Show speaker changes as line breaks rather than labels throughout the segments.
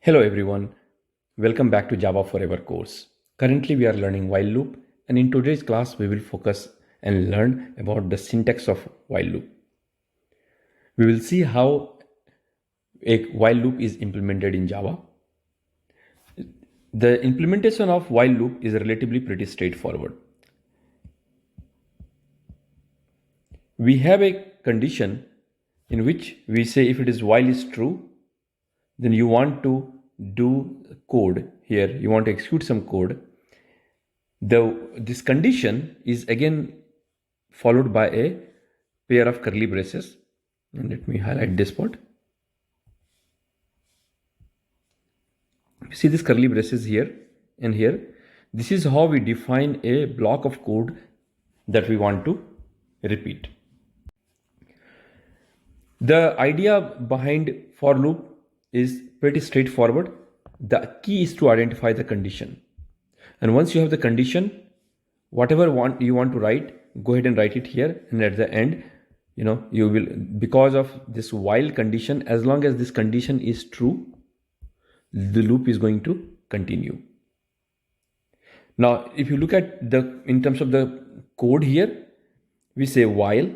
Hello everyone, welcome back to Java Forever course. Currently we are learning while loop, and in today's class we will focus and learn about the syntax of while loop. We will see how a while loop is implemented in Java. The implementation of while loop is relatively pretty straightforward. We have a condition in which we say if it is while is true, then you want to do code here, you want to execute some code. This condition is again followed by a pair of curly braces, and let me highlight this part. You see this curly braces here and here. This is how we define a block of code that we want to repeat. The idea behind for loop is pretty straightforward. The key is to identify the condition, and once you have the condition, whatever you want to write, go ahead and write it here, and at the end you will, because of this while condition, as long as this condition is true, the loop is going to continue. Now if you look at in terms of the code here, we say while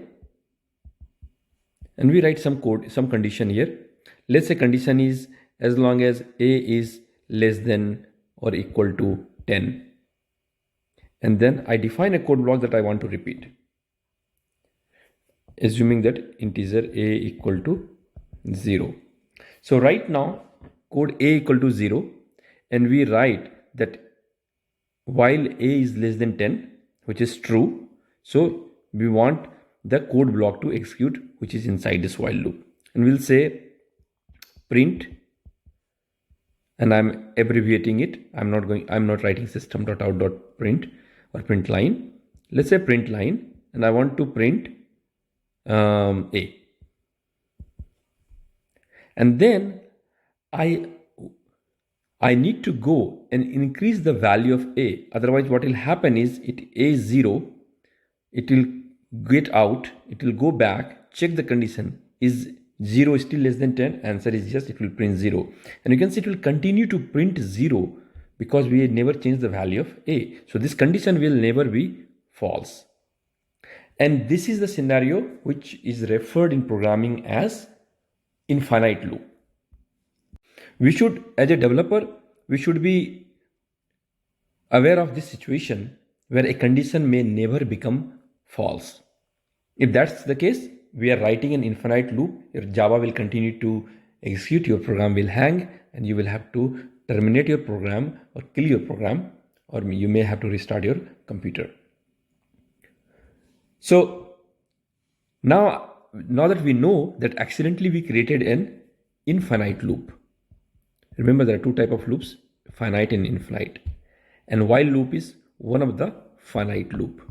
and we write some condition here. Let's say condition is as long as a is less than or equal to 10, and then I define a code block that I want to repeat, assuming that integer a equal to 0. So right now code a equal to 0, and we write that while a is less than 10, which is true, so we want the code block to execute, which is inside this while loop, and we'll say print, and I'm abbreviating it. I'm not writing system.out.print or print line. Let's say print line, and I want to print a, and then I need to go and increase the value of a. Otherwise what will happen is a is 0, it will get out, it will go back, check the condition, is 0 still less than 10? Answer is yes, it will print 0. And you can see it will continue to print 0 because we never changed the value of a. So this condition will never be false. And this is the scenario which is referred in programming as infinite loop. We should, as a developer, we should be aware of this situation where a condition may never become false. If that's the case, we are writing an infinite loop. Your Java will continue to execute, your program will hang, and you will have to terminate your program or kill your program, or you may have to restart your computer. So now that we know that accidentally we created an infinite loop. Remember, there are two types of loops, finite and infinite, and while loop is one of the finite loop.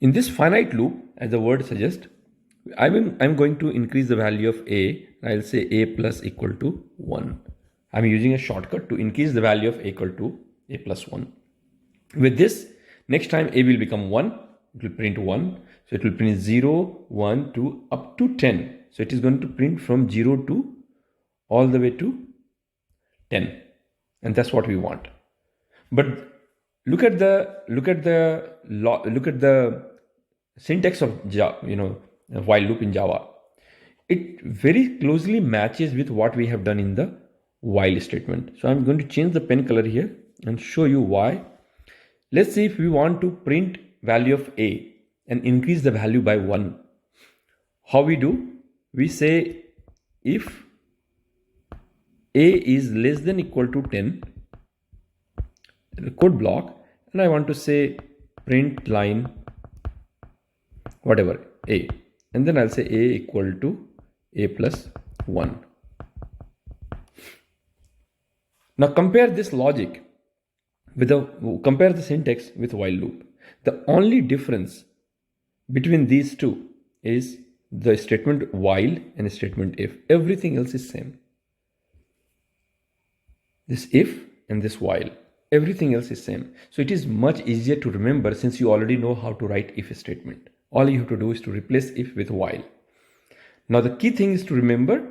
In this finite loop, as the word suggests, I'm going to increase the value of a. I'll say a plus equal to 1. I'm using a shortcut to increase the value of a equal to a plus 1. With this, next time a will become 1, it will print 1. So it will print 0, 1, 2, up to 10. So it is going to print from 0 to all the way to 10. And that's what we want. But look at the syntax of Java, while loop in Java. It very closely matches with what we have done in the while statement. So I'm going to change the pen color here and show you why. Let's see if we want to print value of a and increase the value by 1. How we do? We say if a is less than equal to 10, code block, and I want to say print line whatever a, and then I'll say a equal to a plus 1. Now compare this logic with compare the syntax with while loop. The only difference between these two is the statement while and statement if. Everything else is same. This if and this while. Everything else is same. So it is much easier to remember since you already know how to write if statement. All you have to do is to replace if with while. Now the key thing is to remember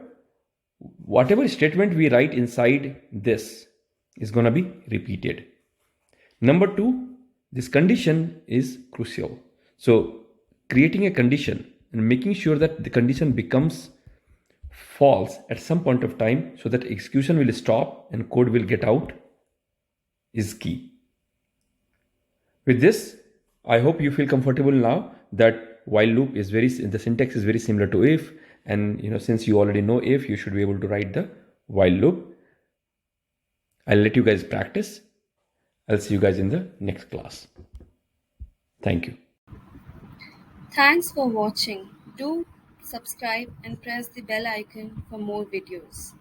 whatever statement we write inside this is going to be repeated. Number two, this condition is crucial. So creating a condition and making sure that the condition becomes false at some point of time so that execution will stop and code will get out is key. With this, I hope you feel comfortable now that while loop is the syntax is very similar to if, and since you already know if, you should be able to write the while loop. I'll let you guys practice. I'll see you guys in the next class. Thank you.
Thanks for watching. Do subscribe and press the bell icon for more videos.